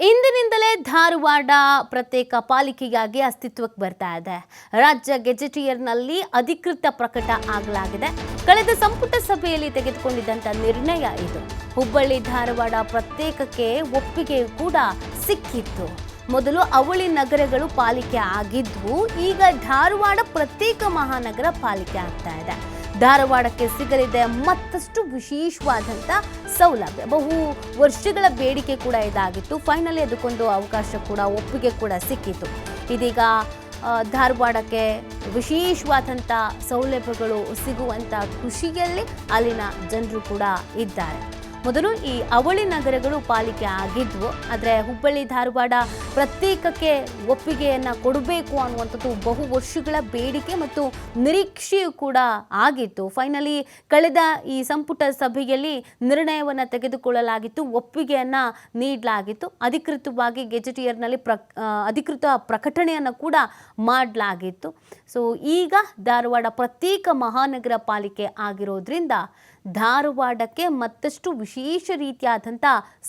ಇಂದಿನಿಂದಲೇ ಧಾರವಾಡ ಪ್ರತ್ಯೇಕ ಪಾಲಿಕೆಯಾಗಿ ಅಸ್ತಿತ್ವಕ್ಕೆ ಬರ್ತಾ ಇದೆ. ರಾಜ್ಯ ಗೆಜೆಟಿಯರ್ನಲ್ಲಿ ಅಧಿಕೃತ ಪ್ರಕಟ ಆಗಲಾಗಿದೆ. ಕಳೆದ ಸಂಪುಟ ಸಭೆಯಲ್ಲಿ ತೆಗೆದುಕೊಂಡಿದ್ದಂಥ ನಿರ್ಣಯ ಇದು. ಹುಬ್ಬಳ್ಳಿ ಧಾರವಾಡ ಪ್ರತ್ಯೇಕಕ್ಕೆ ಒಪ್ಪಿಗೆ ಕೂಡ ಸಿಕ್ಕಿತ್ತು. ಮೊದಲು ಅವಳಿ ನಗರಗಳು ಪಾಲಿಕೆ ಆಗಿದ್ವು, ಈಗ ಧಾರವಾಡ ಪ್ರತ್ಯೇಕ ಮಹಾನಗರ ಪಾಲಿಕೆ ಆಗ್ತಾ ಇದೆ. ಧಾರವಾಡಕ್ಕೆ ಸಿಗಲಿದೆ ಮತ್ತಷ್ಟು ವಿಶೇಷವಾದಂಥ ಸೌಲಭ್ಯ. ಬಹು ವರ್ಷಗಳ ಬೇಡಿಕೆ ಕೂಡ ಇದಾಗಿತ್ತು. ಫೈನಲಿ ಅದಕ್ಕೊಂದು ಅವಕಾಶ ಕೂಡ, ಒಪ್ಪಿಗೆ ಕೂಡ ಸಿಕ್ಕಿತು. ಇದೀಗ ಧಾರವಾಡಕ್ಕೆ ವಿಶೇಷವಾದಂಥ ಸೌಲಭ್ಯಗಳು ಸಿಗುವಂಥ ಖುಷಿಯಲ್ಲಿ ಅಲ್ಲಿನ ಜನರು ಕೂಡ ಇದ್ದಾರೆ. ಮೊದಲು ಈ ಅವಳಿ ನಗರಗಳು ಪಾಲಿಕೆ ಆಗಿದ್ವು, ಆದರೆ ಹುಬ್ಬಳ್ಳಿ ಧಾರವಾಡ ಪ್ರತ್ಯೇಕಕ್ಕೆ ಒಪ್ಪಿಗೆಯನ್ನು ಕೊಡಬೇಕು ಅನ್ನುವಂಥದ್ದು ಬಹು ವರ್ಷಗಳ ಬೇಡಿಕೆ ಮತ್ತು ನಿರೀಕ್ಷೆಯೂ ಕೂಡ ಆಗಿತ್ತು. ಫೈನಲಿ ಕಳೆದ ಈ ಸಂಪುಟ ಸಭೆಯಲ್ಲಿ ನಿರ್ಣಯವನ್ನು ತೆಗೆದುಕೊಳ್ಳಲಾಗಿತ್ತು, ಒಪ್ಪಿಗೆಯನ್ನು ನೀಡಲಾಗಿತ್ತು. ಅಧಿಕೃತವಾಗಿ ಗೆಜೆಟಿಯರ್ನಲ್ಲಿ ಅಧಿಕೃತ ಪ್ರಕಟಣೆಯನ್ನು ಕೂಡ ಮಾಡಲಾಗಿತ್ತು. ಸೊ ಈಗ ಧಾರವಾಡ ಪ್ರತ್ಯೇಕ ಮಹಾನಗರ ಪಾಲಿಕೆ ಆಗಿರೋದ್ರಿಂದ ಧಾರವಾಡಕ್ಕೆ ಮತ್ತಷ್ಟು ವಿಶೇಷ ರೀತಿಯಾದಂಥ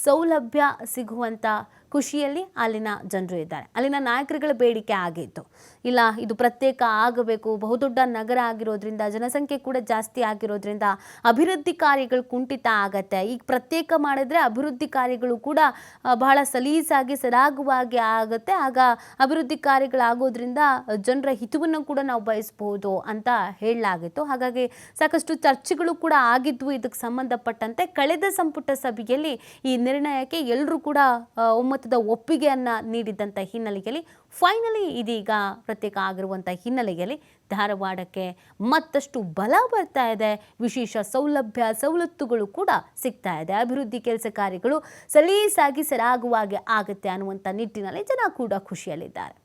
ಸೌಲಭ್ಯ ಸಿಗುವಂಥ ಖುಷಿಯಲ್ಲಿ ಅಲ್ಲಿನ ಜನರು ಇದ್ದಾರೆ. ಅಲ್ಲಿನ ನಾಯಕರುಗಳ ಬೇಡಿಕೆ ಆಗಿತ್ತು, ಇಲ್ಲ ಇದು ಪ್ರತ್ಯೇಕ ಆಗಬೇಕು, ಬಹುದೊಡ್ಡ ನಗರ ಆಗಿರೋದ್ರಿಂದ ಜನಸಂಖ್ಯೆ ಕೂಡ ಜಾಸ್ತಿ ಆಗಿರೋದ್ರಿಂದ ಅಭಿವೃದ್ಧಿ ಕಾರ್ಯಗಳು ಕುಂಠಿತ ಆಗತ್ತೆ. ಈಗ ಪ್ರತ್ಯೇಕ ಮಾಡಿದ್ರೆ ಅಭಿವೃದ್ಧಿ ಕಾರ್ಯಗಳು ಕೂಡ ಬಹಳ ಸಲೀಸಾಗಿ ಸರಾಗವಾಗಿ ಆಗುತ್ತೆ. ಆಗ ಅಭಿವೃದ್ಧಿ ಕಾರ್ಯಗಳಾಗೋದ್ರಿಂದ ಜನರ ಹಿತವನ್ನು ಕೂಡ ನಾವು ಬಯಸಬಹುದು ಅಂತ ಹೇಳಲಾಗಿತ್ತು. ಹಾಗಾಗಿ ಸಾಕಷ್ಟು ಚರ್ಚೆಗಳು ಕೂಡ ಆಗಿದ್ವು ಇದಕ್ಕೆ ಸಂಬಂಧಪಟ್ಟಂತೆ. ಕಳೆದ ಸಂಪುಟ ಸಭೆಯಲ್ಲಿ ಈ ನಿರ್ಣಯಕ್ಕೆ ಎಲ್ಲರೂ ಕೂಡ ಒಪ್ಪಿಗೆಯನ್ನ ನೀಡಿದಂಥ ಹಿನ್ನೆಲೆಯಲ್ಲಿ ಫೈನಲಿ ಇದೀಗ ಪ್ರತ್ಯೇಕ ಆಗಿರುವಂಥ ಹಿನ್ನೆಲೆಯಲ್ಲಿ ಧಾರವಾಡಕ್ಕೆ ಮತ್ತಷ್ಟು ಬಲ ಬರ್ತಾ ಇದೆ. ವಿಶೇಷ ಸೌಲಭ್ಯ ಸವಲತ್ತುಗಳು ಕೂಡ ಸಿಗ್ತಾ ಇದೆ. ಅಭಿವೃದ್ಧಿ ಕೆಲಸ ಕಾರ್ಯಗಳು ಸಲೀಸಾಗಿ ಸರಾಗವಾಗಿ ಆಗುತ್ತೆ ಅನ್ನುವಂಥ ನಿಟ್ಟಿನಲ್ಲಿ ಜನ ಕೂಡ ಖುಷಿಯಲ್ಲಿದ್ದಾರೆ.